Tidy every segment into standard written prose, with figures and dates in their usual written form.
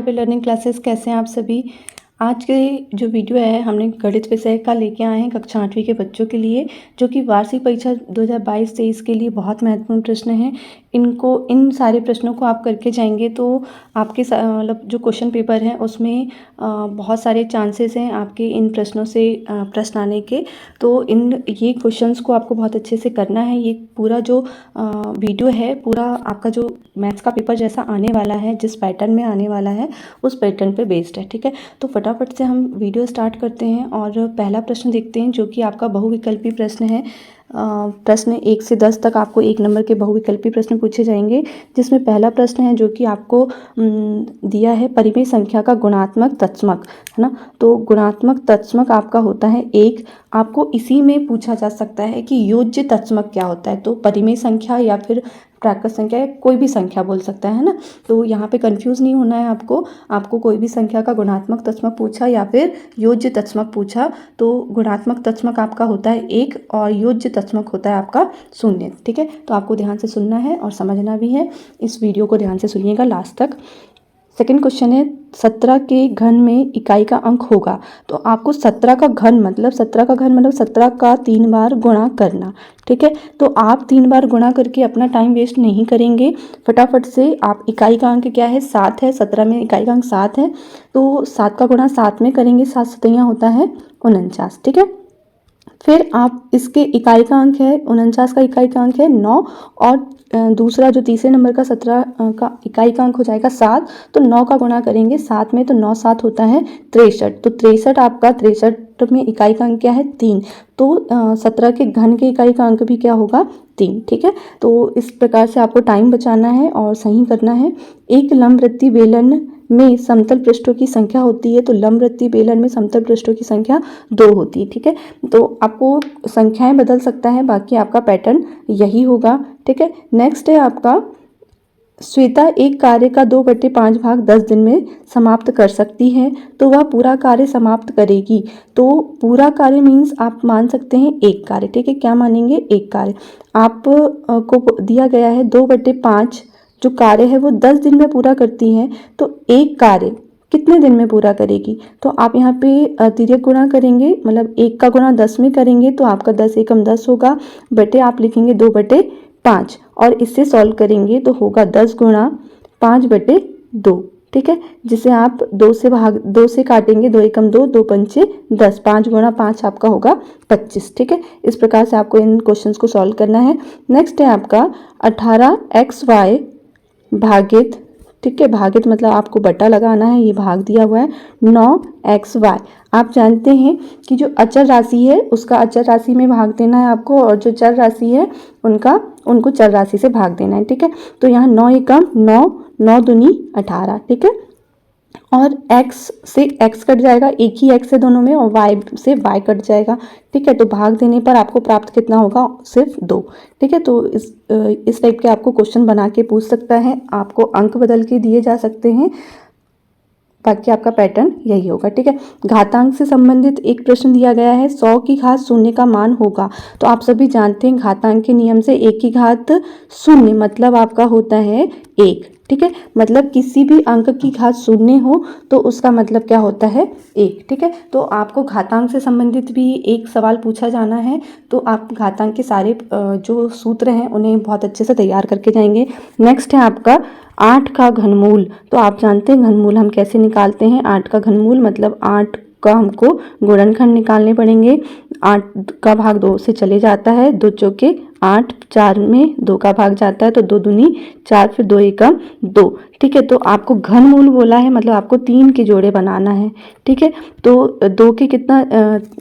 पे learning classes. कैसे हैं आप सभी। आज के जो वीडियो है हमने गणित विषय का लेके आए हैं कक्षा 8वीं के बच्चों के लिए, जो कि वार्षिक परीक्षा 2022-23 के लिए बहुत महत्वपूर्ण प्रश्न हैं। इन सारे प्रश्नों को आप करके जाएंगे तो आपके मतलब जो क्वेश्चन पेपर है उसमें बहुत सारे चांसेस हैं आपके इन प्रश्नों से प्रश्न आने के। तो ये क्वेश्चंस को आपको बहुत अच्छे से करना है। ये पूरा जो वीडियो है पूरा आपका जो मैथ्स का पेपर जैसा आने वाला है, जिस पैटर्न में आने वाला है उस पैटर्न पे बेस्ड है। ठीक है, तो फटाफट से हम वीडियो स्टार्ट करते हैं और पहला प्रश्न देखते हैं, जो कि आपका बहुविकल्पी प्रश्न है। प्रश्न 1 से 10 तक आपको 1 नंबर के बहुविकल्पी प्रश्न पूछे जाएंगे, जिसमें पहला प्रश्न है जो कि आपको दिया है परिमेय संख्या का गुणात्मक तत्समक, है ना। तो गुणात्मक तत्समक आपका होता है 1। आपको इसी में पूछा जा सकता है कि योज्य तत्समक क्या होता है। तो परिमेय संख्या या फिर प्राकृत संख्या या कोई भी संख्या बोल सकता है ना। तो यहाँ पे कंफ्यूज नहीं होना है आपको कोई भी संख्या का गुणात्मक तत्समक पूछा या फिर योज्य तत्समक पूछा तो गुणात्मक तत्समक आपका होता है 1 और योज्य तत्समक होता है आपका 0। ठीक है, तो आपको ध्यान से सुनना है और समझना भी है। इस वीडियो को ध्यान से सुनिएगा लास्ट तक। सेकंड क्वेश्चन है 17 के घन में इकाई का अंक होगा। तो आपको 17 का घन मतलब 17 का 3 बार गुणा करना। ठीक है, तो आप 3 बार गुणा करके अपना टाइम वेस्ट नहीं करेंगे। फटाफट से आप इकाई का अंक क्या है 7 है। 17 में इकाई का अंक 7 है, तो 7 का गुणा 7 में करेंगे। 7 सतैया होता है 49। ठीक है, फिर आप इसके इकाई का अंक है 49 का इकाई का अंक है 9 और दूसरा जो तीसरे नंबर का 17 का इकाई का अंक हो जाएगा 7। तो 9 का गुणा करेंगे 7 में, तो 9 7 होता है 63। तो 63 आपका 63 में इकाई का अंक क्या है 3। तो 17 के घन के इकाई का अंक भी क्या होगा 3। ठीक है, तो इस प्रकार से आपको टाइम बचाना है और सही करना है। एक लंबवृत्तीय बेलन में समतल पृष्ठों की संख्या होती है। तो लंबवृत्तीय बेलन में समतल पृष्ठों की संख्या 2 होती है। ठीक है, तो आपको संख्याएं बदल सकता है, बाकी आपका पैटर्न यही होगा। ठीक है, नेक्स्ट है आपका श्वेता एक कार्य का 2/5 भाग 10 दिन में समाप्त कर सकती है, तो वह पूरा कार्य समाप्त करेगी। तो पूरा कार्य मीन्स आप मान सकते हैं एक कार्य। ठीक है, क्या मानेंगे एक कार्य। आप को दिया गया है 2/5 जो कार्य है वो 10 दिन में पूरा करती है, तो एक कार्य कितने दिन में पूरा करेगी। तो आप यहाँ पे तिर्यक गुणा करेंगे, मतलब 1 का गुणा 10 में करेंगे तो आपका 10 एकम 10 होगा, बटे आप लिखेंगे 2/5 और इससे सॉल्व करेंगे तो होगा 10 गुणा 5/2। ठीक है, जिसे आप 2 से काटेंगे, 2 एकम 2, 2 पंचे 10, 5 गुणा 5 आपका होगा 25। ठीक है, इस प्रकार से आपको इन क्वेश्चंस को सॉल्व करना है। नेक्स्ट है आपका 18xy भागित, ठीक है, भागित मतलब आपको बटा लगाना है, ये भाग दिया हुआ है 9xy। आप जानते हैं कि जो अचर राशि है उसका अचर राशि में भाग देना है आपको, और जो चर राशि है उनको चर राशि से भाग देना है। ठीक है, तो यहाँ 9 एकम 9, 9 दूनी 18। ठीक है, और x से x कट जाएगा, एक ही x है दोनों में, और y से y कट जाएगा। ठीक है, तो भाग देने पर आपको प्राप्त कितना होगा सिर्फ 2। ठीक है, तो इस टाइप के आपको क्वेश्चन बना के पूछ सकता है, आपको अंक बदल के दिए जा सकते हैं, बाकी आपका पैटर्न यही होगा। ठीक है, घातांक से संबंधित एक प्रश्न दिया गया है 100 की घात 0 का मान होगा। तो आप सभी जानते हैं घातांक के नियम से 1 की घात 0 मतलब आपका होता है 1। ठीक है, मतलब किसी भी अंक की घात 0 हो तो उसका मतलब क्या होता है 1। ठीक है, तो आपको घातांक से संबंधित भी एक सवाल पूछा जाना है, तो आप घातांक के सारे जो सूत्र हैं उन्हें बहुत अच्छे से तैयार करके जाएंगे। नेक्स्ट है आपका 8 का घनमूल। तो आप जानते हैं घनमूल हम कैसे निकालते हैं। 8 का घनमूल मतलब 8 का हमको गुणनखंड निकालने पड़ेंगे। 8 का भाग 2 से चले जाता है, 2 चौके 8, 4 में 2 का भाग जाता है तो 2 दूनी 4, फिर 2 एकम 2। ठीक है, तो आपको घनमूल बोला है मतलब आपको 3 के जोड़े बनाना है। ठीक है, तो 2 के कितना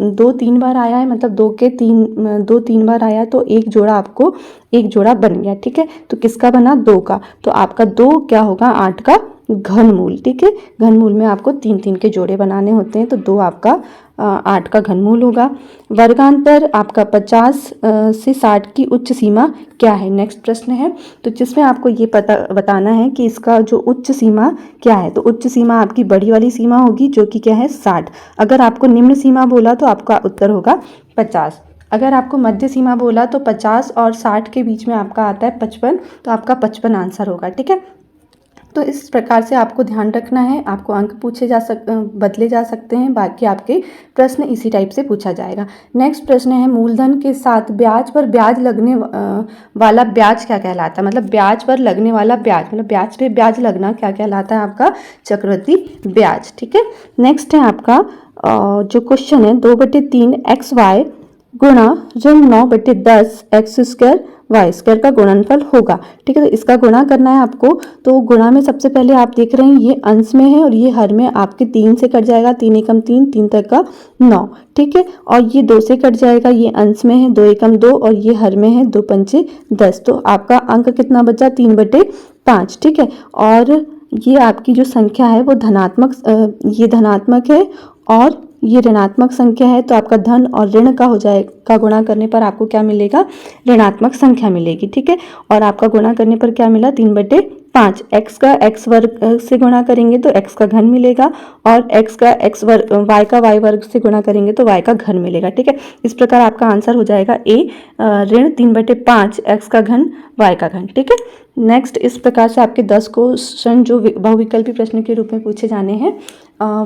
2 3 बार आया है, मतलब 2 3 बार आया तो एक जोड़ा आपको एक जोड़ा बन गया। ठीक है, तो किसका बना 2 का, तो आपका 2 क्या होगा 8 का घनमूल। ठीक है, घनमूल में आपको 3 3 के जोड़े बनाने होते हैं, तो 2 आपका 8 का घनमूल होगा। वर्गांतर आपका 50 से 60 की उच्च सीमा क्या है। नेक्स्ट प्रश्न है, तो जिसमें आपको ये बताना है कि इसका जो उच्च सीमा क्या है। तो उच्च सीमा आपकी बड़ी वाली सीमा होगी जो कि क्या है 60। अगर आपको निम्न सीमा बोला तो आपका उत्तर होगा 50। अगर आपको मध्य सीमा बोला तो 50 और 60 के बीच में आपका आता है 55, तो आपका 55 आंसर होगा। ठीक है, तो इस प्रकार से आपको ध्यान रखना है, आपको अंक बदले जा सकते हैं, बाकी आपके प्रश्न इसी टाइप से पूछा जाएगा। नेक्स्ट प्रश्न है, मूलधन के साथ ब्याज पर ब्याज लगने वाला ब्याज क्या कहलाता है? मतलब ब्याज पर लगने वाला ब्याज, मतलब ब्याज पे ब्याज लगना क्या कहलाता है? आपका चक्रवृद्धि ब्याज। ठीक है, नेक्स्ट है आपका जो क्वेश्चन है, 2/3 XY गुणा ऋण 9/10 X² Y² का गुणनफल होगा। ठीक है, तो इसका गुणा करना है आपको। तो गुणा में सबसे पहले आप देख रहे हैं ये अंश में है और ये हर में आपके 3 से कट जाएगा, 3 एकम 3, 3 तक का 9। ठीक है, और ये 2 से कट जाएगा, ये अंश में है 2 एकम 2 और ये हर में है 2 पंचे 10। तो आपका अंक कितना बचा? 3/5। ठीक है, और ये आपकी जो संख्या है वो ये धनात्मक है और ये ऋणात्मक संख्या है, तो आपका धन और ऋण का हो जाएगा, गुणा करने पर आपको क्या मिलेगा? ऋणात्मक संख्या मिलेगी। ठीक है, और आपका गुणा करने पर क्या मिला? 3/5। x का x वर्ग से गुणा करेंगे तो x का घन मिलेगा और x का x वर्ग y का y वर्ग से गुणा करेंगे तो y का घन मिलेगा। ठीक है, इस प्रकार आपका आंसर हो जाएगा A, ऋण 3/5 x का घन y का घन। ठीक है, नेक्स्ट इस प्रकार से आपके 10 क्वेश्चन जो बहुविकल्पी प्रश्न के रूप में पूछे जाने हैं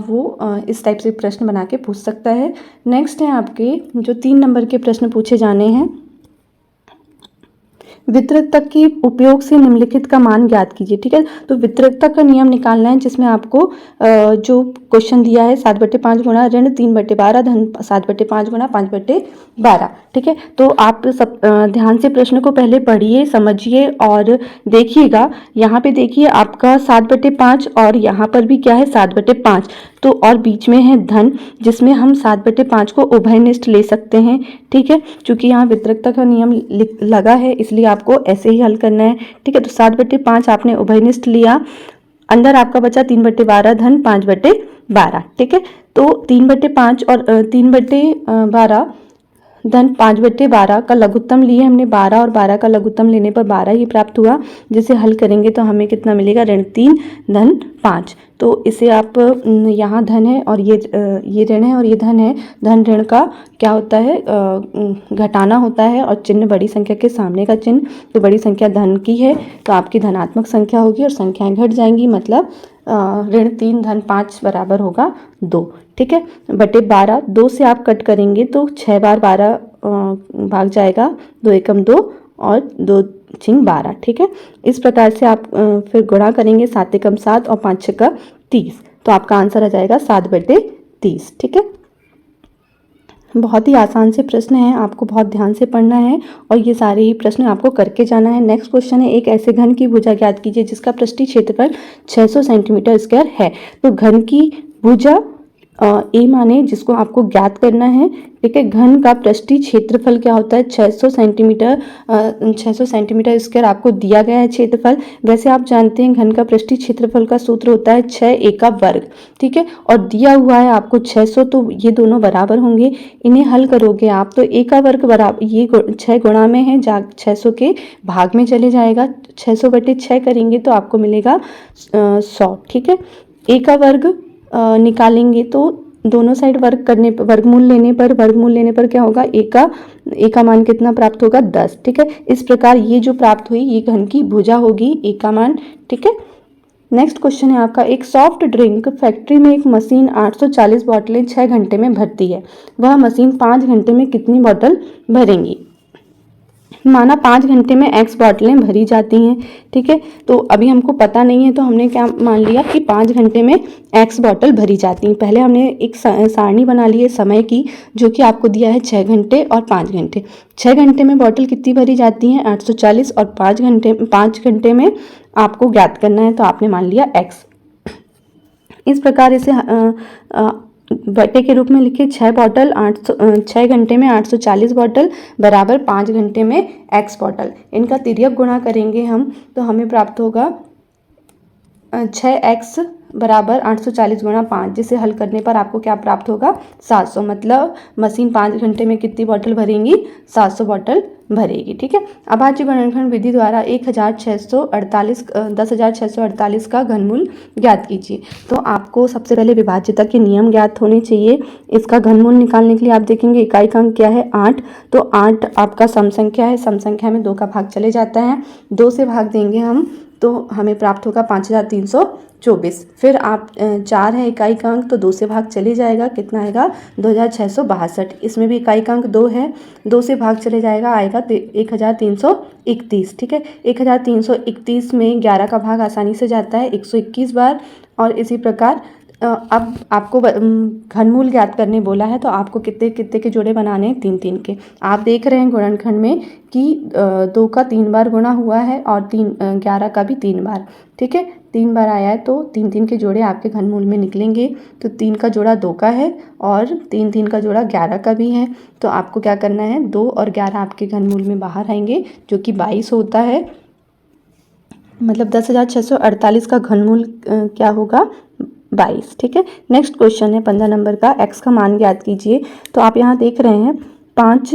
वो इस टाइप से प्रश्न बना के पूछ सकता है। नेक्स्ट है आपके जो 3 नंबर के प्रश्न पूछे जाने हैं, वितरकता के उपयोग से निम्नलिखित का मान ज्ञात कीजिए। ठीक है, तो वितरकता का नियम निकालना है, जिसमें आपको जो क्वेश्चन दिया है 7/5 गुणा ऋण 3/12 धन 7/5 गुणा 5/12। ठीक है, तो आप सब ध्यान से प्रश्न को पहले पढ़िए, समझिए और देखिएगा। यहाँ पे देखिए आपका 7/5 और यहाँ पर भी क्या है? 7/5। तो और बीच में है धन, जिसमें हम 7/5 को उभयनिष्ठ ले सकते हैं। ठीक है, क्योंकि यहाँ वितरकता का नियम लगा है, इसलिए आपको ऐसे ही हल करना है। ठीक है, तो 7/5 आपने उभयनिष्ठ लिया, अंदर आपका बचा 3/12 धन 5/12। ठीक है, तो 3/5 और 3/12 धन 5/12 का लघुत्तम लिए हमने 12 और 12 का लघुत्तम लेने पर 12 ही प्राप्त हुआ, जिसे हल करेंगे तो हमें कितना मिलेगा? ऋण 3 धन 5। तो इसे आप यहाँ धन है और ये ऋण है और ये धन है। धन ऋण का क्या होता है? घटाना होता है और चिन्ह बड़ी संख्या के सामने का चिन्ह, तो बड़ी संख्या धन की है तो आपकी धनात्मक संख्या होगी और संख्याएं घट जाएंगी, मतलब ऋण 3 धन 5 बराबर होगा 2। ठीक है, बटे 12, 2 से आप कट करेंगे तो 6 बार 12 भाग जाएगा, 2 एकम 2 और 2 छिंग 12। ठीक है, इस प्रकार से आप फिर गुणा करेंगे, 7 एकम 7 और 5 छक्का 30, तो आपका आंसर आ जाएगा 7/30। ठीक है, बहुत ही आसान से प्रश्न है, आपको बहुत ध्यान से पढ़ना है और ये सारे ही प्रश्न आपको करके जाना है। नेक्स्ट क्वेश्चन है, एक ऐसे घन की भुजा ज्ञात कीजिए जिसका पृष्ठीय क्षेत्रफल 600 सेंटीमीटर स्क्वायर है। तो घन की भुजा ए माने जिसको आपको ज्ञात करना है। ठीक है, घन का पृष्ठीय क्षेत्रफल क्या होता है? 600 सेंटीमीटर स्क्वायर आपको दिया गया है क्षेत्रफल। वैसे आप जानते हैं घन का पृष्ठीय क्षेत्रफल का सूत्र होता है 6a का वर्ग। ठीक है, और दिया हुआ है आपको 600, तो ये दोनों बराबर होंगे। इन्हें हल करोगे आप तो a का वर्ग बराबर, ये 6 गुणा में है, 600 के भाग में चले जाएगा, 600/6 करेंगे तो आपको मिलेगा 100। ठीक है, a का वर्ग निकालेंगे तो दोनों साइड वर्गमूल लेने पर क्या होगा? ए का मान कितना प्राप्त होगा? 10। ठीक है, इस प्रकार ये जो प्राप्त हुई ये घन की भुजा होगी, ए का मान। ठीक है, नेक्स्ट क्वेश्चन है आपका, एक सॉफ्ट ड्रिंक फैक्ट्री में एक मशीन 840 बोतलें 6 घंटे में भरती है, वह मशीन 5 घंटे में कितनी बोतल भरेंगी? माना 5 घंटे में x बोतलें भरी जाती हैं। ठीक है, तो अभी हमको पता नहीं है तो हमने क्या मान लिया कि 5 घंटे में x बोतल भरी जाती हैं। पहले हमने एक सारणी बना ली है समय की, जो कि आपको दिया है 6 घंटे और 5 घंटे। 6 घंटे में बोतल कितनी भरी जाती हैं? 840, और 5 घंटे में आपको ज्ञात करना है, तो आपने मान लिया x। इस प्रकार इसे बटे के रूप में लिखे, 6 घंटे में 840 बोतल बराबर 5 घंटे में x बोतल। इनका तिर्यक गुणा करेंगे हम तो हमें प्राप्त होगा 6x बराबर 840 गुणा 5, जिसे हल करने पर आपको क्या प्राप्त होगा? 700। मतलब मशीन 5 घंटे में कितनी बोतल भरेंगी? 700 बोतल भरेगी। ठीक है, अभाज्य गुणनखंड विधि द्वारा 10,648 का घनमूल ज्ञात कीजिए। तो आपको सबसे पहले विभाज्यता के नियम ज्ञात होने चाहिए। इसका घनमूल निकालने के लिए आप देखेंगे इकाई का अंक क्या है? 8। तो 8 आपका सम संख्या है, सम संख्या में 2 का भाग चले जाता है, 2 से भाग देंगे हम तो हमें प्राप्त होगा 5324। फिर आप 4 है इकाई का अंक, तो 2 से भाग चले जाएगा, कितना आएगा 2662। इसमें भी इकाई का अंक 2 है, 2 से भाग चले जाएगा, आएगा 1331। ठीक है, 1331 में 11 का भाग आसानी से जाता है 121 बार। और इसी प्रकार अब आपको घनमूल ज्ञात करने बोला है, तो आपको कितने कितने के जोड़े बनाने हैं, 3 3 के। आप देख रहे हैं गुणनखंड में कि 2 का 3 बार गुणा हुआ है और 11 का भी 3 बार। ठीक है, 3 बार आया है तो 3 3 के जोड़े आपके घनमूल में निकलेंगे। तो 3 का जोड़ा 2 का है और 3 3 का जोड़ा 11 का भी है। तो आपको क्या करना है, 2 और 11 आपके घनमूल में बाहर आएंगे, जो कि 22 होता है। मतलब 10,648 का घनमूल क्या होगा, 22। ठीक है, नेक्स्ट क्वेश्चन है 15 नंबर का, x का मान ज्ञात कीजिए। तो आप यहाँ देख रहे हैं 5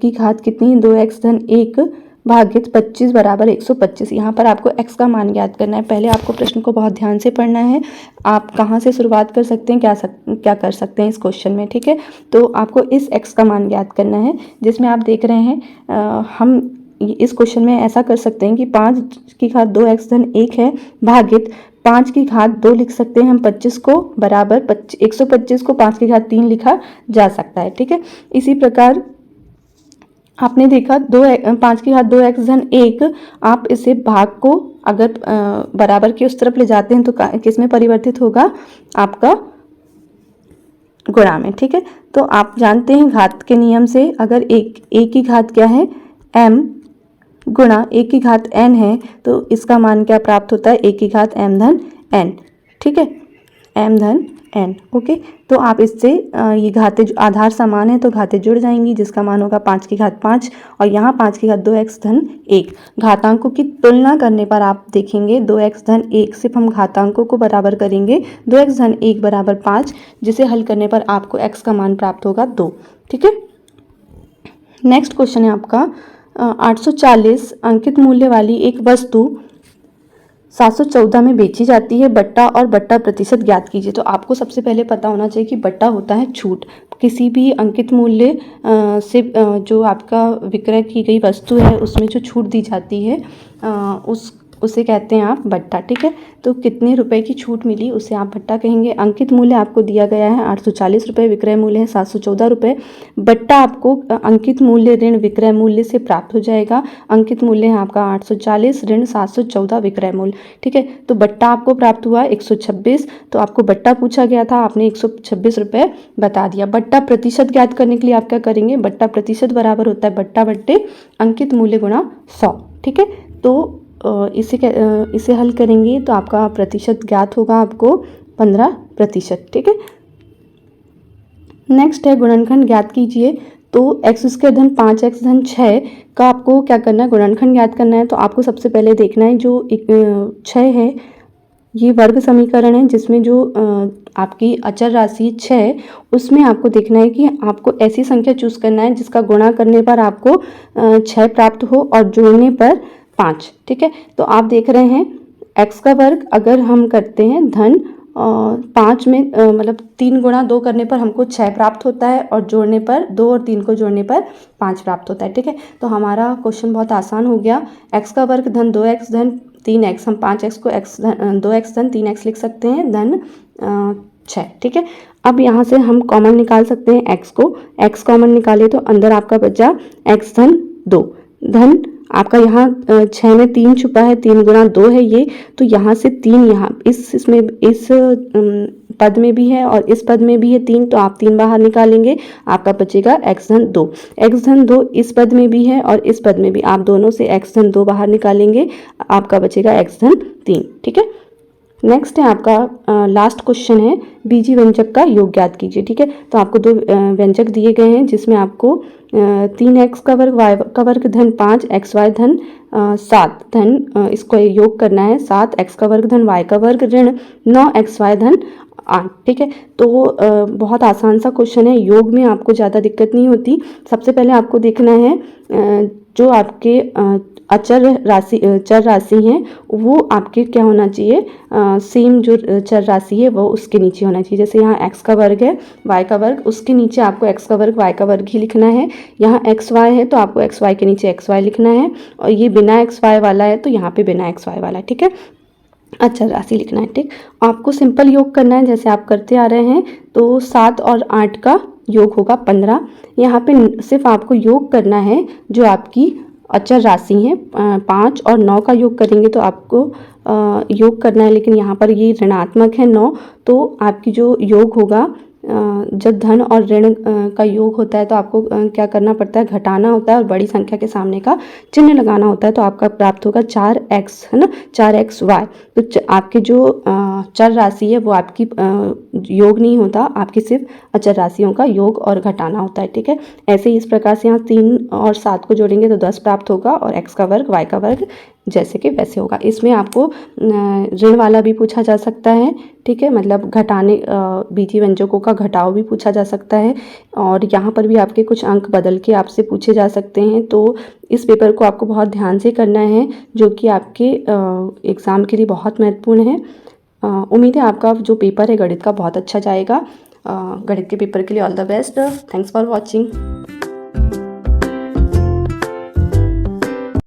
की घात कितनी, 2x धन 1 भागित 25 बराबर 125। यहाँ पर आपको x का मान ज्ञात करना है। पहले आपको प्रश्न को बहुत ध्यान से पढ़ना है। आप कहाँ से शुरुआत कर सकते हैं, क्या कर सकते हैं इस क्वेश्चन में। ठीक है, तो आपको इस x का मान ज्ञात करना है, जिसमें आप देख रहे हैं हम इस क्वेश्चन में ऐसा कर सकते हैं कि 5 की घात 2x धन 1 है भागित 5 की घात 2 लिख सकते हैं हम, 25 को बराबर 125 को 5 की घात 3 लिखा जा सकता है। ठीक है, इसी प्रकार आपने देखा 5 की घात 2x धन 1, आप इसे भाग को अगर बराबर की उस तरफ ले जाते हैं तो किस में परिवर्तित होगा, आपका गुणा में। ठीक है, तो आप जानते हैं घात के नियम से, अगर a की घात क्या है, m गुणा a की घात n है, तो इसका मान क्या प्राप्त होता है, a की घात m धन n। ठीक है, m धन n। ओके, तो आप इससे ये घातें आधार समान है तो घातें जुड़ जाएंगी, जिसका मान होगा 5 की घात 5 और यहाँ 5 की घात 2x धन 1। घातांकों की तुलना करने पर आप देखेंगे 2x धन 1, सिर्फ हम घातांकों को बराबर करेंगे, 2x धन 1 बराबर 5, जिसे हल करने पर आपको x का मान प्राप्त होगा 2। ठीक है, नेक्स्ट क्वेश्चन है आपका 840 अंकित मूल्य वाली एक वस्तु 714 में बेची जाती है, बट्टा और बट्टा प्रतिशत ज्ञात कीजिए। तो आपको सबसे पहले पता होना चाहिए कि बट्टा होता है छूट। किसी भी अंकित मूल्य से जो आपका विक्रय की गई वस्तु है उसमें जो छूट दी जाती है उसे कहते हैं आप बट्टा। ठीक है, तो कितने रुपए की छूट मिली उसे आप बट्टा कहेंगे। अंकित मूल्य आपको दिया गया है 840 रुपये, विक्रय मूल्य है 714 रुपये। बट्टा आपको अंकित मूल्य ऋण विक्रय मूल्य से प्राप्त हो जाएगा। अंकित मूल्य है आपका 840 ऋण 714 विक्रय मूल्य। ठीक है, तो बट्टा आपको प्राप्त हुआ 126। तो आपको बट्टा पूछा गया था, आपने 126 रुपये बता दिया। बट्टा प्रतिशत ज्ञात करने के लिए आप क्या करेंगे, बट्टा प्रतिशत बराबर होता है बट्टा बट्टे अंकित मूल्य गुणा 100। ठीक है, तो इसे हल करेंगे तो आपका प्रतिशत ज्ञात होगा आपको 15%। ठीक है, नेक्स्ट है गुणनखंड ज्ञात कीजिए। तो x स्क्वायर धन 5x धन 6 का आपको क्या करना है, गुणनखंड ज्ञात करना है। तो आपको सबसे पहले देखना है जो 6 है, ये वर्ग समीकरण है जिसमें जो आपकी अचर राशि 6, उसमें आपको देखना है कि आपको ऐसी संख्या चूज करना है जिसका गुणा करने पर आपको 6 प्राप्त हो और जोड़ने पर 5। ठीक है, तो आप देख रहे हैं x का वर्ग अगर हम करते हैं धन 5 में मतलब 3 गुणा 2 करने पर हमको 6 प्राप्त होता है और जोड़ने पर 2 और 3 को जोड़ने पर 5 प्राप्त होता है। ठीक है, तो हमारा क्वेश्चन बहुत आसान हो गया। x का वर्ग धन 2x धन 3x, हम 5x को 2x धन 3x लिख सकते हैं धन 6। ठीक है, अब यहाँ से हम कॉमन निकाल सकते हैं x को। x कॉमन निकाले तो अंदर आपका बचा x धन 2 धन आपका यहाँ 6 में 3 छुपा है, 3 गुणा 2 है ये, तो यहाँ से 3 यहाँ इसमें इस पद में भी है और इस पद में भी है 3, तो आप 3 बाहर निकालेंगे, आपका बचेगा x धन 2। x धन 2 इस पद में भी है और इस पद में भी, आप दोनों से x धन 2 बाहर निकालेंगे, आपका बचेगा x धन 3। ठीक है, नेक्स्ट है आपका लास्ट क्वेश्चन है, बीजी व्यंजक का योग ज्ञात कीजिए। ठीक है, तो आपको 2 व्यंजक दिए गए हैं जिसमें आपको 3x का वर्ग y का वर्ग धन 5 xy धन 7 धन इसको योग करना है 7x का वर्ग धन y का वर्ग ऋण 9xy धन 8। ठीक है, तो बहुत आसान सा क्वेश्चन है, योग में आपको ज़्यादा दिक्कत नहीं होती। सबसे पहले आपको देखना है जो आपके चर राशि हैं वो आपके क्या होना चाहिए, सेम जो चर राशि है वो उसके नीचे होना चाहिए। जैसे यहाँ x का वर्ग है, y का वर्ग, उसके नीचे आपको x का वर्ग y का वर्ग ही लिखना है। यहाँ x y है तो आपको x y के नीचे x y लिखना है, और ये बिना x y वाला है तो यहाँ पे बिना x y वाला है, ठीक है। अच्छा राशि लिखना है, ठीक। आपको सिंपल योग करना है जैसे आप करते आ रहे हैं। तो 7 और 8 का योग होगा 15। यहाँ पे सिर्फ आपको योग करना है जो आपकी अचर राशि हैं। 5 और 9 का योग करेंगे तो आपको योग करना है, लेकिन यहाँ पर ये ऋणात्मक है 9, तो आपकी जो योग होगा, जब धन और ऋण का योग होता है तो आपको क्या करना पड़ता है, घटाना होता है और बड़ी संख्या के सामने का चिन्ह लगाना होता है। तो आपका प्राप्त होगा 4x, है ना, 4xy। तो आपके जो चर राशि है वो आपकी योग नहीं होता, आपकी सिर्फ अचर राशियों का योग और घटाना होता है, ठीक है। ऐसे ही इस प्रकार से यहाँ 3 और 7 को जोड़ेंगे तो 10 प्राप्त होगा, और x का वर्ग y का वर्ग जैसे कि वैसे होगा। इसमें आपको ऋण वाला भी पूछा जा सकता है, ठीक है, मतलब घटाने बीजी व्यंजकों का घटाव भी पूछा जा सकता है, और यहाँ पर भी आपके कुछ अंक बदल के आपसे पूछे जा सकते हैं। तो इस पेपर को आपको बहुत ध्यान से करना है, जो कि आपके एग्ज़ाम के लिए बहुत महत्वपूर्ण है। उम्मीद है आपका जो पेपर है गणित का बहुत अच्छा जाएगा। गणित के पेपर के लिए all the best. Thanks for watching.